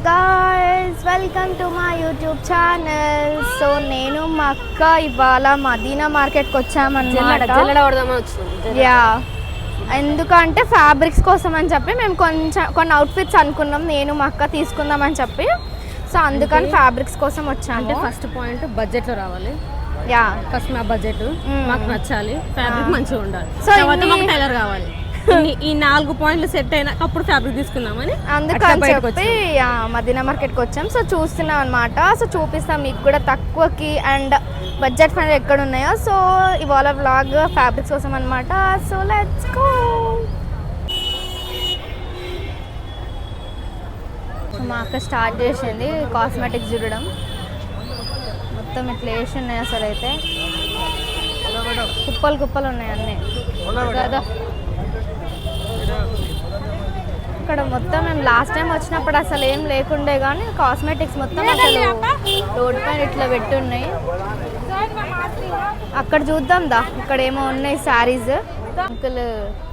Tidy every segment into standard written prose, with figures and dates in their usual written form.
guys, welcome to my YouTube channel. So నేను మా అక్క ఇవాళ మదీనా మార్కెట్కి వచ్చామన్నమాట. యా, ఎందుకంటే ఫ్యాబ్రిక్స్ కోసం అని చెప్పి మేము కొన్ని అవుట్ఫిట్స్ అనుకున్నాం, నేను మా అక్క తీసుకుందామని చెప్పి. సో అందుకని ఫ్యాబ్రిక్స్ కోసం వచ్చాము. అంటే ఫస్ట్ పాయింట్ బడ్జెట్లో రావాలి. యా, ఫస్ట్ మా బడ్జెట్ మాకు నచ్చాలి, ఫ్యాబ్రిక్ మంచిగా ఉండాలి, తర్వాత మాకు టైలర్ కావాలి. ఈ 4 పాయింట్లు సెట్ అయినా అప్పుడు ఫ్యాబ్రిక్ తీసుకుందామని అందుకని చెప్పి మదీనా మార్కెట్కి వచ్చాం. సో చూస్తున్నాం అనమాట. సో చూపిస్తాం మీకు కూడా తక్కువకి అండ్ బడ్జెట్ ఫ్రెండ్ ఎక్కడ ఉన్నాయో. సో ఇవాళ వ్లాగ్ ఫ్యాబ్రిక్స్ కోసం అనమాట. So let's go. మా అక్క స్టార్ట్ చేసింది కాస్మెటిక్స్ చూడడం. మొత్తం ఇట్లా వేసి ఉన్నాయి, అసలు అయితే కుప్పలు కుప్పలు ఉన్నాయి అన్నీ కదా. ఇక్కడ మొత్తం మేము లాస్ట్ టైం వచ్చినప్పుడు అసలు ఏం లేకుండే, కానీ కాస్మెటిక్స్ మొత్తం అసలు రోడ్ పైన ఇట్లా పెట్టి ఉన్నాయి. అక్కడ చూద్దాం దా, ఇక్కడ ఏమో ఉన్నాయి శారీస్. అంకుల్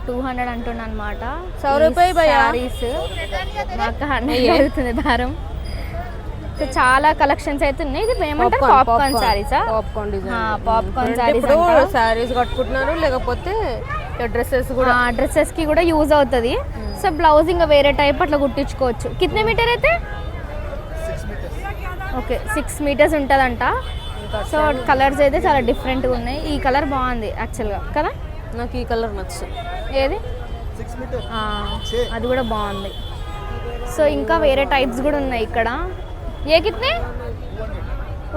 200 అంటున్నా అనమాట. 100 రూపాయలు శారీస్, మాకు 100 అవుతుంది భారం. చాలా కలెక్షన్స్ అయితే ఉన్నాయి. ఇది ఏమంటారు, పాప్కార్న్ శారీసా? పాప్కార్న్ శారీస్ కట్టుకుంటున్నారు, లేకపోతే డ్రెస్సెస్ కి కూడా యూజ్ అవుతుంది. సో బ్లౌజ్ ఇంకా వేరే టైప్ అట్లా కుట్టించుకోవచ్చు. కితనే మీటర్ అయితే? ఓకే, 6 మీటర్స్ ఉంటుందంట. సో కలర్స్ అయితే చాలా డిఫరెంట్గా ఉన్నాయి. ఈ కలర్ బాగుంది యాక్చువల్గా కదా, నాకు ఈ కలర్ నచ్చుతుంది. ఏది? అది కూడా బాగుంది. సో ఇంకా వేరే టైప్స్ కూడా ఉన్నాయి ఇక్కడ. ఏ కితనే?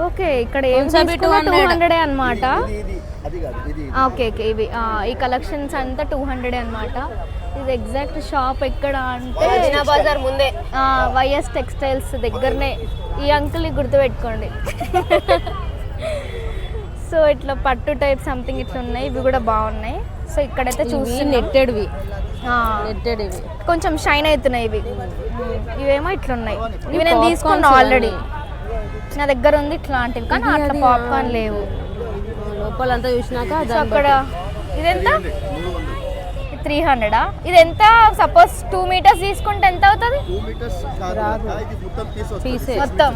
ఓకే, ఇక్కడ ఏం 200 అనమాట. ఓకే ఓకే, ఇవి ఈ కలెక్షన్స్ అంతా 200 అనమాట. ఇది ఎగ్జాక్ట్ షాప్ ఎక్కడ అంటే బజార్ ముందే, వైఎస్ టెక్స్టైల్స్ దగ్గరనే. ఈ అంకుల్ని గుర్తుపెట్టుకోండి. సో ఇట్లా పట్టు టైప్ సంథింగ్ ఇట్లా ఉన్నాయి, ఇవి కూడా బాగున్నాయి. సో ఇక్కడైతే చూసి నెట్టెడ్వి కొంచెం షైన్ అవుతున్నాయి. ఇవేమో ఇట్లున్నాయి. ఇవి నేను తీసుకున్నా ఆల్రెడీ, నా దగ్గర ఉంది ఇట్లాంటివి, కానీ అట్లా పాప్కార్న్ లేవు. లోపలంతా చూసినాక అక్కడ ఇదెంత? 300. ఇది ఎంత? సపోజ్ 2 మీటర్స్ తీసుకుంటే ఎంత అవుతుంది మొత్తం?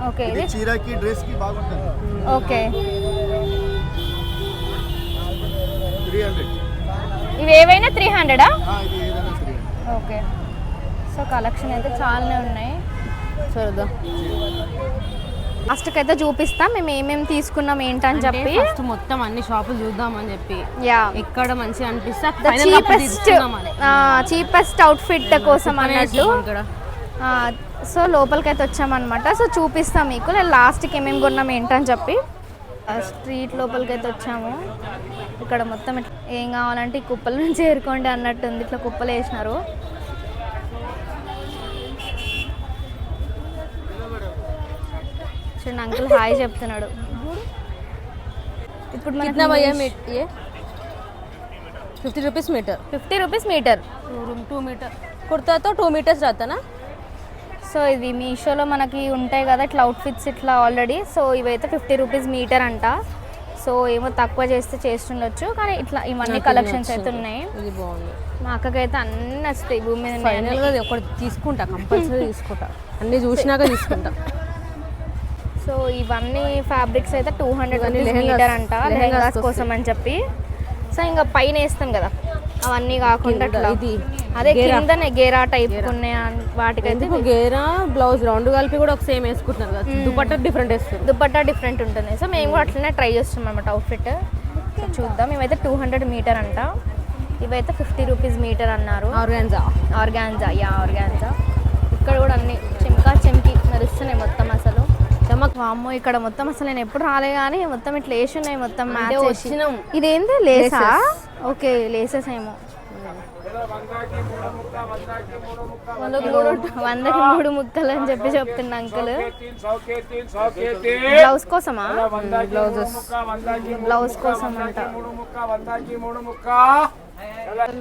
ఓకే, ఇది చీరకి డ్రెస్ కి బాగుంటుంది. ఓకే, 300. ఇవి ఏవైనా 300? ఓకే. సో కలెక్షన్ అయితే చాలానే ఉన్నాయి. చూద్దాం, లాస్ట్కి అయితే చూపిస్తాం మేము ఏమేమి తీసుకున్నాం ఏంటని చెప్పి. ఫస్ట్ మొత్తం అన్ని షాపులు చూద్దామని చెప్పి, ఎక్కడ మంచిగా అనిపిస్తే చీపెస్ట్ అవుట్ఫిట్ కోసం అన్నట్టు. సో లోపలికి అయితే వచ్చామన్నమాట. సో చూపిస్తాం మీకు లాస్ట్కి ఏమేమి కొన్నాం ఏంటని చెప్పి. స్ట్రీట్ లోపలికి అయితే వచ్చాము. ఇక్కడ మొత్తం ఏం కావాలంటే ఈ కుప్పల నుంచి ఏరుకోండి అన్నట్టుంది. ఇట్లా కుప్పలు వేసినారు. చూడండి, అంకుల్ హాయ్ చెప్తున్నాడు. ఇప్పుడు 50 rupees metre. 50 rupees metre. 2 metre కుర్తాతో 2 మీటర్స్ రాతానా? సో ఇది మీషోలో మనకి ఉంటాయి కదా ఇట్లా అవుట్ఫిట్స్ ఇట్లా ఆల్రెడీ. సో ఇవైతే 50 రూపీస్ మీటర్ అంట. సో ఏమో తక్కువ చేస్తే చేస్తుండొచ్చు, కానీ ఇట్లా ఇవన్నీ కలెక్షన్స్ అయితే ఉన్నాయి. ఇది బాగుంది. మా అక్కకైతే అన్నీ నచ్చుతాయి భూమి మీద. ఫైనల్గా ఒకటి తీసుకుంటా, కంపల్సరీ తీసుకుంటా, అన్నీ చూసినాక తీసుకుంటా. సో ఇవన్నీ ఫ్యాబ్రిక్స్ అయితే 200 మీటర్ అంట, లెహంగాస్ కోసం అని చెప్పి. సో ఇంకా పైన వేస్తాం కదా అవన్నీ కాకుండా ఇది అదే కిందనే గేరా టైప్ ఉన్నాయి. వాటికైతే గేరా బ్లౌజ్ రౌండ్ కలిపి కూడా ఒక సేమ్ వేసుకుంటున్నారు కదా. దుపట్టా డిఫరెంట్ వేస్తారు, దుపట్టా డిఫరెంట్ ఉంటుంది. సో మేము కూడా అట్లనే ట్రై చేస్తున్నాం అనమాట అవుట్ఫిట్. సో చూద్దాం. ఇవైతే 200 మీటర్ అంట, ఇవైతే 50 రూపీస్ మీటర్ అన్నారు. ఆర్గాన్జా. ఇక్కడ కూడా అన్ని చెంకా చెంకి మెరుస్తున్నాయి మొత్తం. అసలు అమ్మో, ఇక్కడ మొత్తం అసలు నేను ఎప్పుడు రాలే, కానీ మొత్తం ఇట్లా వేసి ఉన్నాయి మొత్తం మ్యాచ్ వచ్చినాం. ఇదేంటి లేసా? ఓకే, లేసెస్ ఏమో. 100కి 3 ముక్కలు అని చెప్పి చెప్తున్నా అంకుల్. బ్లౌజ్ కోసమా? బ్లౌజ్ కోసం అంట.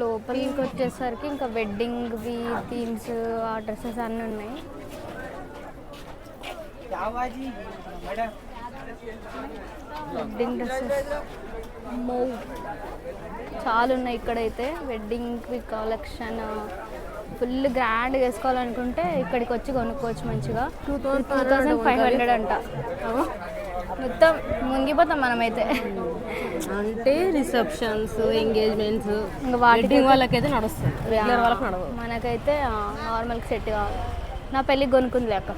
లోపలికి వచ్చేసరికి ఇంకా వెడ్డింగ్వి థీమ్స్ ఆ డ్రెస్సెస్ అన్నీ ఉన్నాయి. వెడ్డింగ్ డ్రెస్సెస్ చాలా ఉన్నాయి ఇక్కడైతే. వెడ్డింగ్ కలెక్షన్ ఫుల్ గ్రాండ్ వేసుకోవాలనుకుంటే ఇక్కడికి వచ్చి కొనుక్కోవచ్చు మంచిగా. 2500 అంట. మొత్తం మునిగిపోతాం మనమైతే. అంటే రిసెప్షన్స్, ఎంగేజ్మెంట్స్ ఇంకా వాటికి వాళ్ళకైతే నడుస్తుంది, వాళ్ళకి నడవదు. మనకైతే నార్మల్కి సెట్ కావాలి. నా పెళ్ళికి కొనుక్కుంది లేక.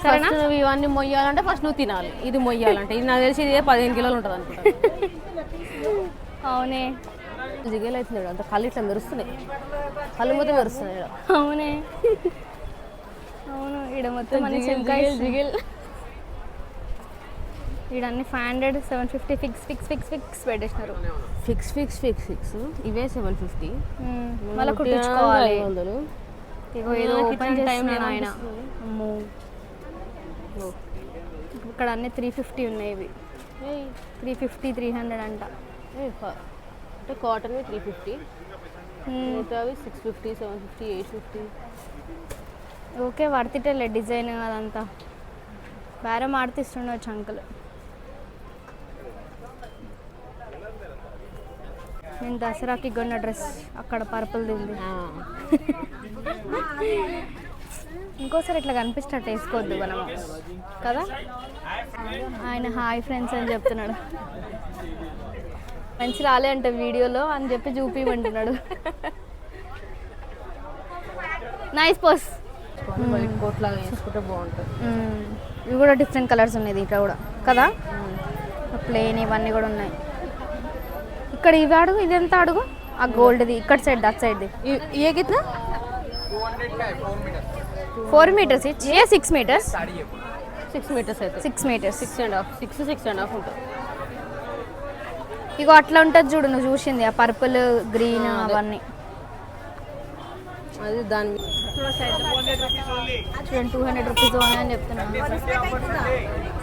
సరేనా? నువ్వు ఇవన్నీ మొయ్యాలంటే ఫస్ట్ నువ్వు తినాలి. ఇది మొయ్యాలంటే ఇది నాకు తెలిసి ఇది 15 కిలోలు ఉంటుంది అనుకుంటా. అవునే, జిగేలు అవుతుంది అంత కళ్ళు ఇట్లా మెరుస్తున్నాయి, కళ్ళు మొత్తం మెరుస్తున్నాయి. అవునే, అవును. ఈడ మొత్తం జిగేల్. ఈడన్ని 500, 750 ఫిక్స్ పెట్టేసినారు. ఫిక్స్ ఇవే 750. మళ్ళీ కుట్టించుకోవాలి. 500. ఇగో ఏదో ఓపెన్ చేస్తున్నాను ఆయన. అమ్మో, ఇక్కడ అన్ని 350 ఉన్నాయి. ఇవి 350, 300 అంట. అంటే కాటన్వి 350, మిగతావి 650, 750, 850. ఓకే, వర్తిటలే డిజైన్ అదంతా. బేరం ఆడితిస్తుండొచ్చు అంకుల్. నేను దసరాకి కొన్న డ్రెస్ అక్కడ పర్పుల్ దింది. ఇంకోసారి ఇట్లా కనిపిస్తట్టు వేసుకోవద్దు మనము కదా. ఆయన హాయ్ ఫ్రెండ్స్ అని చెప్తున్నాడు. మంచి రాలే అంట వీడియోలో అని చెప్పి చూపిమంటున్నాడు. నైస్ పోస్. కోట్ లాగా వేసుకుంటే బాగుంటుంది. ఇవి కూడా డిఫరెంట్ కలర్స్ ఉన్నాయి ఇక్కడ కూడా కదా. ప్లేన్ ఇవన్నీ కూడా ఉన్నాయి. ఇక్కడ ఇవి అడుగు, ఇది ఎంత అడుగు. ఆ గోల్డ్ది ఇక్కడ సైడ్, అట్ సైడ్ది. ఏ కిतना 4 meters each. 6 meters. 6 meters అయితే 6 meters. 6.5 ఉంటుంది. ఇగో అట్లా ఉంటుంది చూడు, నువ్వు చూసింది ఆ పర్పుల్ గ్రీన్ అవన్నీ. అది దాని చూడండి 200 రూపీస్ ఓన్లీ అని చెప్తున్నా.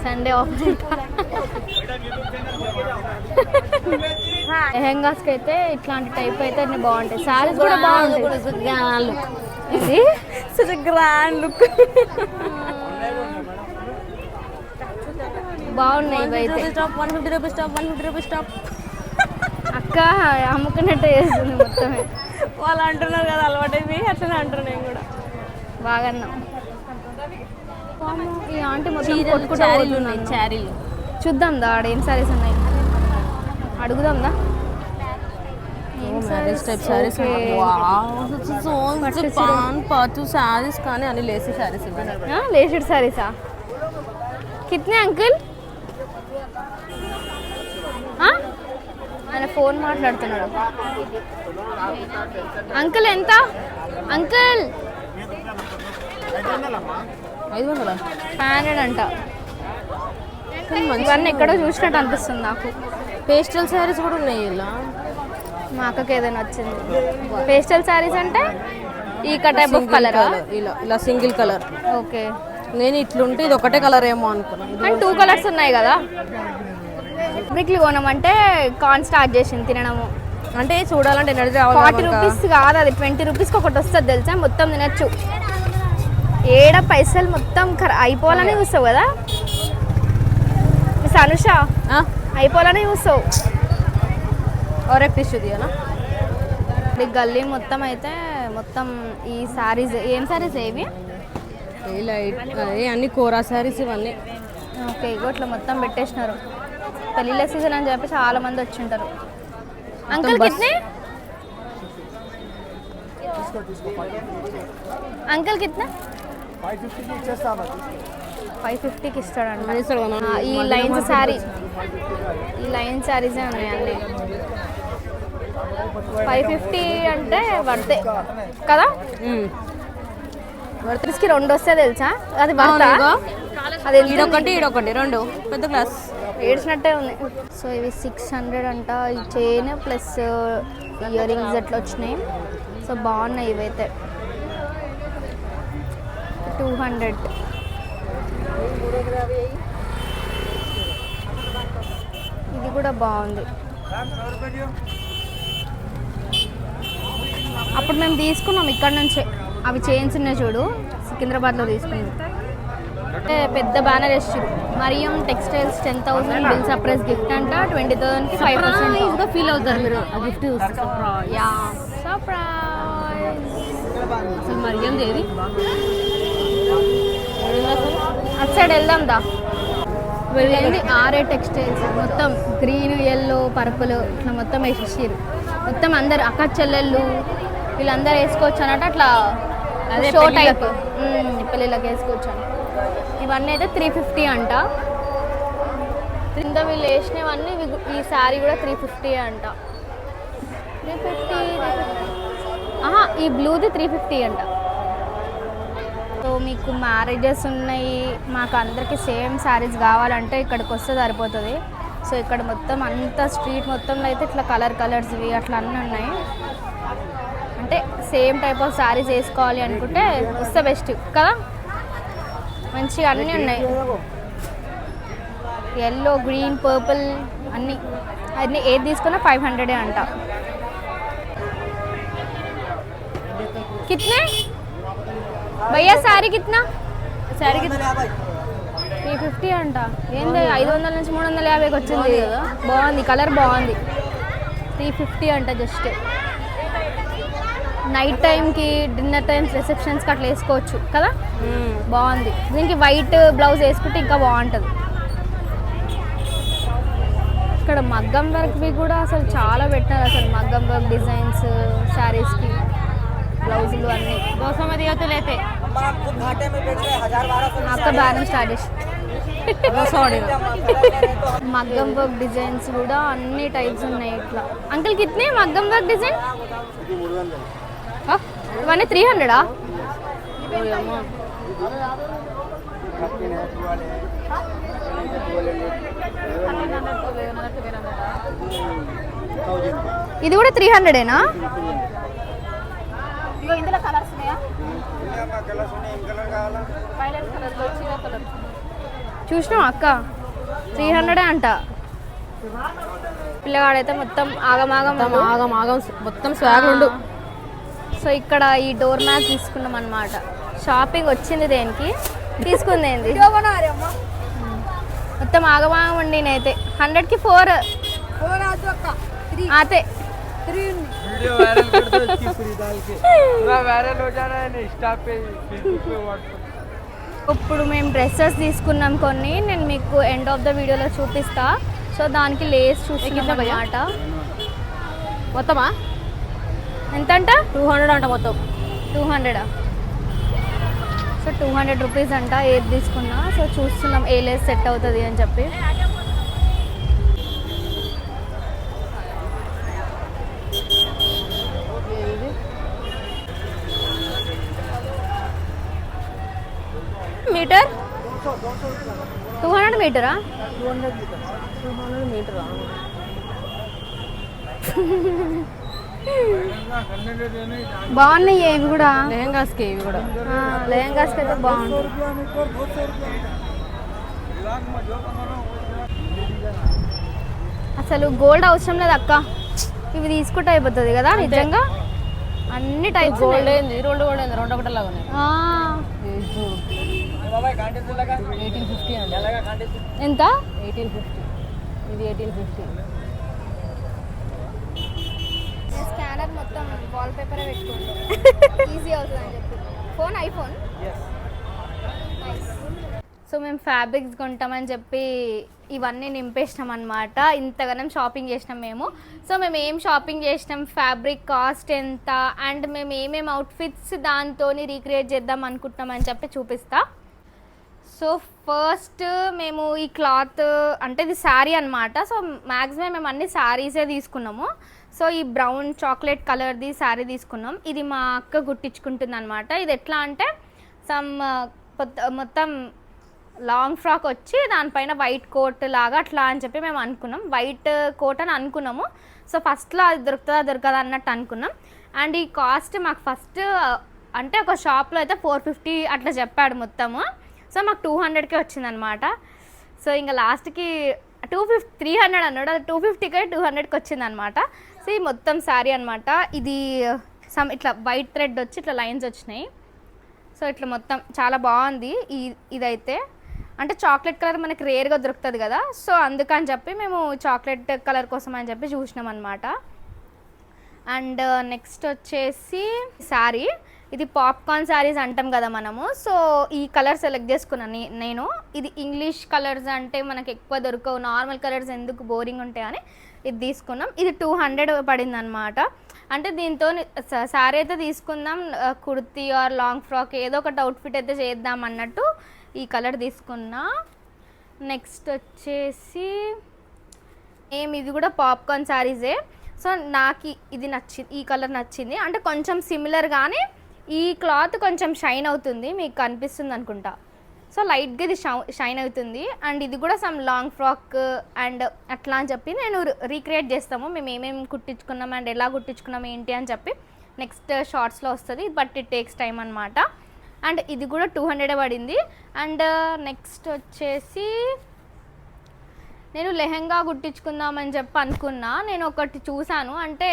Sunday off. లెహెంగాస్కి అయితే ఇట్లాంటి టైప్ అయితే అన్ని బాగుంటాయి. శారీస్ కూడా బాగుంటాయి. ఇది such a grand look. బాగున్నాయి ఇవైతే. 150 రూపీస్ టాప్, 150 రూపీస్ టాప్. అక్క అమ్ముకున్నట్టు చేస్తుంది మొత్తం. వాళ్ళు అంటున్నారు కదా అలవాటైపోయి, అట్లనే అంటున్నాను నేను కూడా. బాగా అన్నాం. ఈ ఆంటీ మొత్తం కొట్టుకుంటూ చారీలు చూద్దాం దా, ఆడ ఏం సారీస్ ఉన్నాయి అడుగుదాం దా. సారీస్ కానీ అన్ని లేసీ సారీస్. లేసెడ్ సారీసా? కిత్నే అంకుల్? ఆయన ఫోన్ మాట్లాడుతున్నాడు. అంకుల్ ఎంత? అంకుల్ 500 అంట. ఇవన్నీ ఎక్కడో చూసినట్టు అనిపిస్తుంది నాకు. పేస్టల్ శారీస్ కూడా ఉన్నాయి. ఇలా మా అక్కకి ఏదైనా వచ్చింది. పేస్టల్ శారీస్ అంటే ఈ టైప్ ఆఫ్ కలర్, ఇలా సింగిల్ కలర్. ఓకే, నేను ఇట్లుంటే ఇది ఒకటే కలర్ ఏమో అనుకున్నాను. అండ్ 2 కలర్స్ ఉన్నాయి కదా. బ్రిక్లు కొనమంటే కాన్ స్టార్ట్ చేసింది తినడము. అంటే చూడాలంటే 40 రూపీస్ కాదు, అది 20 రూపీస్కి ఒకటి వస్తుంది తెలుసా. మొత్తం తినచ్చు. ఏడ పైసలు మొత్తం అయిపోవాలని చూస్తావు కదా మిస్ అనుష, అయిపోవాలని చూస్తావు. ఒరేక్ టిష్యూ తీయాలా? గల్లీ మొత్తం అయితే మొత్తం ఈ శారీస్. ఏం శారీస్ ఏవి? అన్ని కోరా శారీస్ ఇవన్నీ. ఓకే, ఇగో ఇట్లా మొత్తం పెట్టేసినారు. పెళ్ళిళ్ళ సీజన్ అని చెప్పి చాలా మంది వచ్చి ఉంటారు. అంకుల్ కిత్నే? అంకుల్ కిత్నే? 550కి ఇస్తాడంట. ఈ లైన్స్ శారీ, ఈ లైన్ శారీసే ఉన్నాయి అన్నీ. 550 అంటే వర్తే కదా. వర్తీస్కి 2 వస్తే తెలుసా. అది వర్తా? అది ఈడొకటి 2 పెద్ద క్లాస్. ఏడ్చినట్టే ఉంది. సో ఇవి 600 అంట. ఈ చైన్ ప్లస్ ఇయర్ రింగ్స్ అట్లా వచ్చినాయి. సో బాగున్నాయి ఇవైతే. 200. ఇది కూడా బాగుంది. అప్పుడు మేము తీసుకున్నాం ఇక్కడ నుంచే. అవి చైన్స్ ఉన్నాయి చూడు, సికింద్రాబాద్లో తీసుకున్నాం. అంటే పెద్ద బ్యానర్ వేసారు. Mariyam textiles 10,000 bill surprise gift అంట. 20,000కి 5% ఫీల్ అవుతారు మీరు. గిఫ్ట్ యా, సర్ప్రైజ్. అసలు మరిగింది ఏది అటు సైడ్ వెళ్దాం దా. వెళ్ళేది ఆర్ఏ టెక్స్టైల్స్. మొత్తం గ్రీన్, ఎల్లో, పర్పుల్ ఇట్లా మొత్తం వేసేసారు. మొత్తం అందరు అక్క చెల్లెళ్ళు వీళ్ళందరూ వేసుకోవచ్చు అన్నట్టు అట్లా షో టైప్ పెళ్ళిళ్ళకి వేసుకోవచ్చు అని. ఇవన్నీ అయితే 350 అంట. కింద వీళ్ళు వేసినవన్నీ ఈ శారీ కూడా 350 అంట. 350. ఈ బ్లూది 350 అంట. సో మీకు మ్యారేజెస్ ఉన్నాయి, మాకు అందరికీ సేమ్ శారీస్ కావాలంటే ఇక్కడికి వస్తే సరిపోతుంది. సో ఇక్కడ మొత్తం అంతా స్ట్రీట్ మొత్తంలో అయితే ఇట్లా కలర్స్వి అట్లా అన్నీ ఉన్నాయి. అంటే సేమ్ టైప్ ఆఫ్ శారీస్ వేసుకోవాలి అనుకుంటే వస్తే బెస్ట్ కదా. మంచిగా అన్నీ ఉన్నాయి. ఎల్లో, గ్రీన్, పర్పుల్ అన్నీ ఏది తీసుకున్నా 500 అంట. కిత్నే భయ్యా శారీ కిత్నా? శారీ 350 అంట. ఏంది 500 నుంచి 350కి వచ్చింది. బాగుంది, కలర్ బాగుంది. 350 అంట. జస్ట్ నైట్ టైంకి, డిన్నర్ టైమ్స్, రిసెప్షన్స్కి అట్లా వేసుకోవచ్చు కదా. బాగుంది. దీనికి వైట్ బ్లౌజ్ వేసుకుంటే ఇంకా బాగుంటుంది. ఇక్కడ మగ్గం వర్క్వి కూడా అసలు చాలా పెట్టారు. అసలు మగ్గం వర్క్ డిజైన్స్ శారీస్కి బ్లౌజులు అన్నీ. దోసమదిగతులైతే అక్క బ్యాలెన్స్ స్టార్ట్ చేసి మగ్గం వర్క్ డిజైన్స్ కూడా అన్ని టైప్స్ ఉన్నాయి. ఇట్లా అంకుల్ కిత్నే మగ్గం వర్క్ డిజైన్? ఇవన్నీ 300. ఇది కూడా 300ఏనా? ఇందులో కలర్స్ ఉన్నాయా? చూసినాం అక్క, 300 అంట. పిల్లగాడైతే మొత్తం ఆగమాగం మొత్తం స్వాగ్ ఉండు. సో ఇక్కడ ఈ డోర్ మ్యాట్ తీసుకున్నాం అన్నమాట. షాపింగ్ వచ్చింది దేనికి, తీసుకుంది ఏంది, మొత్తం ఆగమాగం ఉండి. నేనైతే 100కి 4 आते वीडियो वायरल कर दो इसकी पूरी डाल के पूरा वायरल हो जाना है इंस्टा पे, फेसबुक पे, व्हाट्सएप. ఇప్పుడు మేము డ్రెస్సెస్ తీసుకున్నాం కొన్ని. నేను మీకు ఎండ్ ఆఫ్ ద వీడియోలో చూపిస్తా. సో దానికి లేస్ చూస్తున్నాం అన్నమాట. మొత్తమా ఎంత అంట? 200 అంట. మొత్తం 200. సో 200 రూపీస్ అంట ఏది తీసుకున్నా. సో చూస్తున్నాం ఏ లేస్ సెట్ అవుతుంది అని చెప్పి. మీటర్ 200 మీటరా? 200 మీటరా? బాగున్నాయి ఇవి కూడా. లెహంగాస్కి ఇవి కూడా. లెహంగాస్కి అయితే బాగుంటుంది. అసలు గోల్డ్ అవసరం లేదు అక్క, ఇవి తీసుకుంటే అయిపోతుంది కదా. నిజంగా అన్ని టైప్ గోల్డ్ ఏంది, రెండు కూడా ఏంది, రెండు ఒకటి లాగా ఉన్నాయి. 1850 అండి. ఎంత? 1850. ఇది 1850. స్కానర్ మొత్తం వాల్ పేపరే పెట్టుకుంటాం, ఈజీ అవుతుంది అని చెప్పి. Phone iPhone. సో మేము ఫ్యాబ్రిక్స్ కొంటామని చెప్పి ఇవన్నీ నింపేసినాం అనమాట. ఇంతగానం షాపింగ్ చేసినాం మేము. సో మేము ఏం షాపింగ్ చేసినాం, ఫ్యాబ్రిక్ కాస్ట్ ఎంత, అండ్ మేము ఏమేమి అవుట్ఫిట్స్ దాంతో రీక్రియేట్ చేద్దాం అనుకుంటున్నామని చెప్పి చూపిస్తా. సో ఫస్ట్ మేము ఈ క్లాత్ అంటే ఇది శారీ అనమాట. సో మ్యాక్సిమం మేము అన్ని శారీసే తీసుకున్నాము. సో ఈ బ్రౌన్ చాక్లెట్ కలర్ది శారీ తీసుకున్నాం. ఇది మా అక్క కుట్టించుకుంటుంది అనమాట. ఇది ఎట్లా అంటే మొత్తం లాంగ్ ఫ్రాక్ వచ్చి దానిపైన వైట్ కోట్ లాగా అట్లా అని చెప్పి మేము అనుకున్నాం. వైట్ కోట్ అని అనుకున్నాము. సో ఫస్ట్లో అది దొరకదా అన్నట్టు అనుకున్నాం. అండ్ ఈ కాస్ట్ మాకు ఫస్ట్ అంటే ఒక షాప్లో అయితే 450 అట్లా చెప్పాడు మొత్తము. సో మాకు 200కే వచ్చిందనమాట. సో ఇంకా లాస్ట్కి 300 అన్నాడు, అది 250కే 200కి వచ్చిందనమాట. సో ఈ మొత్తం శారీ అనమాట. ఇది ఇట్లా వైట్ థ్రెడ్ వచ్చి ఇట్లా లైన్స్ వచ్చినాయి. సో ఇట్లా మొత్తం చాలా బాగుంది. ఇదైతే అంటే చాక్లెట్ కలర్ మనకి రేర్గా దొరుకుతుంది కదా. సో అందుకని చెప్పి మేము చాక్లెట్ కలర్ కోసం అని చెప్పి చూసినాం అనమాట. అండ్ నెక్స్ట్ వచ్చేసి శారీ, ఇది పాప్కార్న్ శారీస్ అంటాం కదా మనము. సో ఈ కలర్ సెలెక్ట్ చేసుకున్నాను నేను. ఇది ఇంగ్లీష్ కలర్స్ అంటే మనకి ఎక్కువ దొరకవు, నార్మల్ కలర్స్ ఎందుకు బోరింగ్ ఉంటాయని ఇది తీసుకున్నాం. ఇది 200 పడింది అనమాట. అంటే దీంతో శారీ అయితే తీసుకుందాం, కుర్తీ ఆర్ లాంగ్ ఫ్రాక్ ఏదో ఒకటి అవుట్ఫిట్ అయితే చేద్దాం అన్నట్టు ఈ కలర్ తీసుకున్నా. నెక్స్ట్ వచ్చేసి ఇది కూడా పాప్కార్న్ శారీసే. సో నాకు ఇది నచ్చింది, ఈ కలర్ నచ్చింది. అంటే కొంచెం సిమిలర్ కానీ ఈ క్లాత్ కొంచెం షైన్ అవుతుంది, మీకు కనిపిస్తుంది అనుకుంటా. సో లైట్గా ఇది షైన్ అవుతుంది. అండ్ ఇది కూడా సమ్ లాంగ్ ఫ్రాక్ అండ్ అట్లా అని చెప్పి నేను రీక్రియేట్ చేస్తాము, మేము ఏమేమి కుట్టించుకున్నాం అండ్ ఎలా కుట్టించుకున్నాం ఏంటి అని చెప్పి నెక్స్ట్ షార్ట్స్లో వస్తుంది. బట్ ఇట్ టేక్స్ టైం అనమాట. అండ్ ఇది కూడా 200 పడింది. అండ్ నెక్స్ట్ వచ్చేసి నేను లెహెంగా కుట్టించుకుందామని చెప్పి అనుకున్నా. నేను ఒకటి చూసాను, అంటే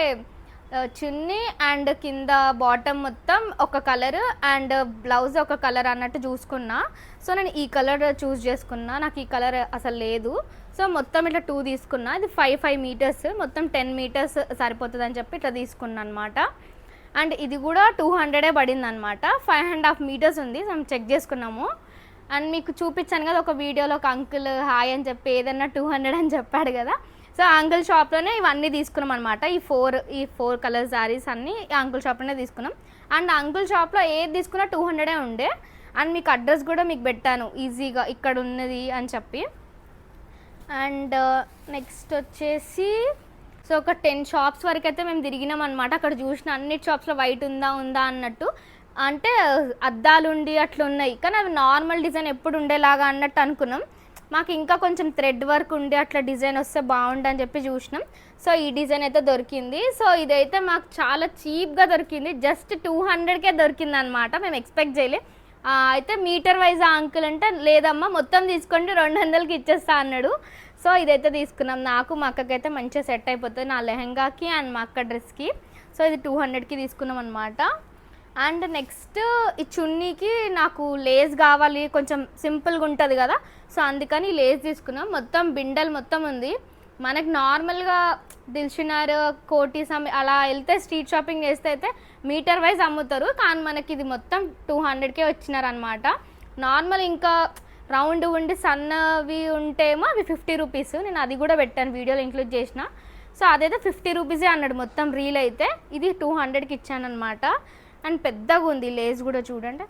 చున్నీ అండ్ కింద బాటమ్ మొత్తం ఒక కలర్ అండ్ బ్లౌజ్ ఒక కలర్ అన్నట్టు చూసుకున్నా. సో నేను ఈ కలర్ చూస్ చేసుకున్నా, నాకు ఈ కలర్ అసలు లేదు. సో మొత్తం ఇట్లా 2 తీసుకున్నా. ఇది 5 మీటర్స్, మొత్తం 10 మీటర్స్ సరిపోతుంది అని చెప్పి ఇట్లా తీసుకున్నా అనమాట. అండ్ ఇది కూడా 200 పడింది అనమాట. 5.5 మీటర్స్ ఉంది, మేము చెక్ చేసుకున్నాము. అండ్ మీకు చూపించాను కదా ఒక వీడియోలో, ఒక అంకుల్ హాయ్ అని చెప్పి ఏదన్నా 200 అని చెప్పాడు కదా. సో అంకుల్ షాప్లోనే ఇవన్నీ తీసుకున్నాం అనమాట. ఈ ఫోర్ కలర్ శారీస్ అన్నీ అంకుల్ షాప్లోనే తీసుకున్నాం. అండ్ అంకుల్ షాప్లో ఏది తీసుకున్నా 200 ఉండే. అండ్ మీకు అడ్రస్ కూడా మీకు పెట్టాను ఈజీగా ఇక్కడ ఉన్నది అని చెప్పి. అండ్ నెక్స్ట్ వచ్చేసి సో ఒక 10 షాప్స్ వరకు అయితే మేము తిరిగినాం అనమాట. అక్కడ చూసిన అన్ని షాప్స్లో వైట్ ఉందా అన్నట్టు, అంటే అద్దాలుండి అట్లా ఉన్నాయి, కానీ అవి నార్మల్ డిజైన్ ఎప్పుడు ఉండేలాగా అన్నట్టు అనుకున్నాం. మాకు ఇంకా కొంచెం థ్రెడ్ వర్క్ ఉండి అట్లా డిజైన్ వస్తే బాగుండని చెప్పి చూసినాం. సో ఈ డిజైన్ అయితే దొరికింది. సో ఇదైతే మాకు చాలా చీప్గా దొరికింది, జస్ట్ 200కే దొరికింది అనమాట. మేము ఎక్స్పెక్ట్ చేయలే. అయితే మీటర్ వైజ్ అంకుల్ అంటే లేదమ్మా మొత్తం తీసుకోండి 200కి ఇచ్చేస్తా అన్నాడు. సో ఇదైతే తీసుకున్నాం. నాకు మా అక్కకైతే మంచిగా సెట్ అయిపోతుంది, నా లెహంగాకి అండ్ మా అక్క డ్రెస్కి. సో ఇది 200కి తీసుకున్నాం అనమాట. అండ్ నెక్స్ట్ ఈ చున్నీకి నాకు లేస్ కావాలి, కొంచెం సింపుల్గా ఉంటుంది కదా. సో అందుకని లేస్ తీసుకున్నాం. మొత్తం బిండల్ మొత్తం ఉంది. మనకి నార్మల్గా దిల్షునర్, కోటీస్ అలా వెళ్తే స్ట్రీట్ షాపింగ్ చేస్తే అయితే మీటర్ వైజ్ అమ్ముతారు, కానీ మనకి ఇది మొత్తం 200కే వచ్చినారనమాట. నార్మల్ ఇంకా రౌండ్ ఉండి సన్నవి ఉంటేమో అవి 50 రూపీస్. నేను అది కూడా పెట్టాను, వీడియోలో ఇంక్లూడ్ చేసిన. సో అదైతే 50 రూపీసే అన్నాడు మొత్తం రీల్ అయితే. ఇది 200కి ఇచ్చాను అనమాట. అండ్ పెద్దగా ఉంది లేస్ కూడా, చూడండి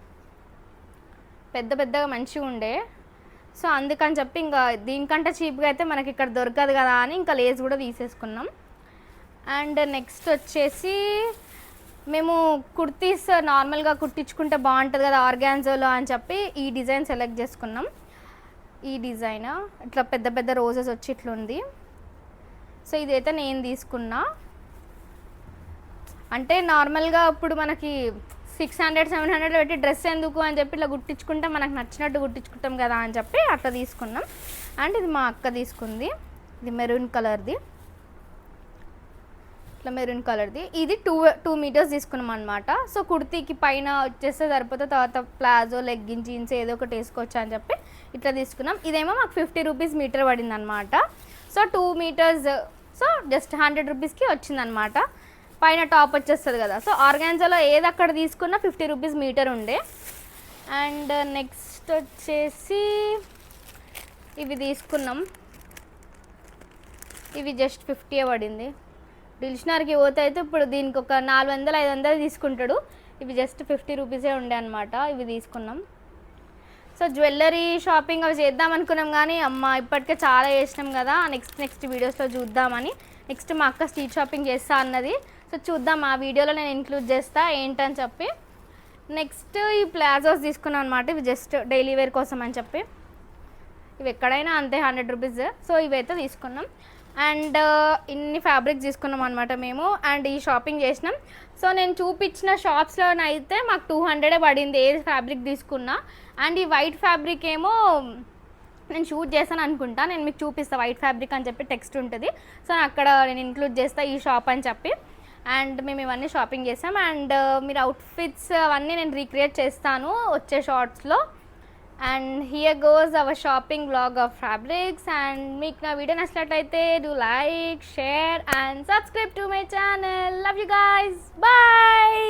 పెద్దగా మంచిగా ఉండే. సో అందుకని చెప్పి ఇంకా దీనికంటే చీప్గా అయితే మనకి ఇక్కడ దొరకదు కదా అని ఇంకా లేస్ కూడా తీసేసుకున్నాం. అండ్ నెక్స్ట్ వచ్చేసి మేము కుర్తీస్ నార్మల్గా కుట్టించుకుంటే బాగుంటుంది కదా ఆర్గాన్జోలో అని చెప్పి ఈ డిజైన్ సెలెక్ట్ చేసుకున్నాం. ఈ డిజైన్ ఇట్లా పెద్ద రోజెస్ వచ్చి ఇట్లా ఉంది. సో ఇదైతే నేను తీసుకున్నా. అంటే నార్మల్గా ఇప్పుడు మనకి 600-700 పెట్టి డ్రెస్ ఎందుకు అని చెప్పి ఇట్లా కుట్టించుకుంటే మనకు నచ్చినట్టు కుట్టించుకుంటాం కదా అని చెప్పి అట్లా తీసుకున్నాం. అండ్ ఇది మా అక్క తీసుకుంది, ఇది మెరూన్ కలర్ది, ఇట్లా మెరూన్ కలర్ది. ఇది 2 మీటర్స్ తీసుకున్నాం అనమాట. సో కుర్తీకి పైన వచ్చేస్తే సరిపోతే, తర్వాత ప్లాజో, లెగ్గిన్, జీన్స్ ఏదో ఒకటి వేసుకోవచ్చు అని చెప్పి ఇట్లా తీసుకున్నాం. ఇదేమో మాకు 50 రూపీస్ మీటర్ పడింది అనమాట. సో 2 మీటర్స్, సో జస్ట్ 100 రూపీస్కి వచ్చిందనమాట. పైన టాప్ వచ్చేస్తుంది కదా. సో ఆర్గాన్జాలో ఏది అక్కడ తీసుకున్నా 50 రూపీస్ మీటర్ ఉండే. అండ్ నెక్స్ట్ వచ్చేసి ఇవి తీసుకున్నాం. ఇవి జస్ట్ 50 పడింది. దిల్షునర్కి పోతే అయితే ఇప్పుడు దీనికి ఒక 400-500 తీసుకుంటాడు. ఇవి జస్ట్ 50 రూపీసే ఉండే అనమాట. ఇవి తీసుకున్నాం. సో జ్యువెలరీ షాపింగ్ అవి చేద్దాం అనుకున్నాం, కానీ అమ్మ ఇప్పటికే చాలా చేసినాం కదా, నెక్స్ట్ వీడియోస్లో చూద్దామని. నెక్స్ట్ మా అక్క స్ట్రీట్ షాపింగ్ చేస్తా అన్నది. సో చూద్దాం, ఆ వీడియోలో నేను ఇంక్లూడ్ చేస్తా ఏంటని చెప్పి. నెక్స్ట్ ఈ ప్లాజోస్ తీసుకున్నాం అనమాట. ఇవి జస్ట్ డైలీ వేర్ కోసం అని చెప్పి, ఇవి ఎక్కడైనా అంతే 100 రూపీస్. సో ఇవైతే తీసుకున్నాం. అండ్ ఇన్ని ఫ్యాబ్రిక్స్ తీసుకున్నాం అనమాట మేము. అండ్ ఈ షాపింగ్ చేసినాం. సో నేను చూపించిన షాప్స్లోనైతే మాకు 200 పడింది ఏది ఫ్యాబ్రిక్ తీసుకున్నా. అండ్ ఈ వైట్ ఫ్యాబ్రిక్ ఏమో నేను షూట్ చేస్తాను అనుకుంటా, నేను మీకు చూపిస్తాను వైట్ ఫ్యాబ్రిక్ అని చెప్పి టెక్స్ట్ ఉంటుంది. సో అక్కడ నేను ఇంక్లూడ్ చేస్తాను ఈ షాప్ అని చెప్పి. అండ్ మేము ఇవన్నీ షాపింగ్ చేసాం. అండ్ మీరు అవుట్ఫిట్స్ అవన్నీ నేను రీక్రియేట్ చేస్తాను వచ్చే షార్ట్స్లో. And here goes our shopping blog of fabrics. And మీకు నా వీడియో నచ్చినట్లయితే do like, share and subscribe to my channel. Love you guys, bye.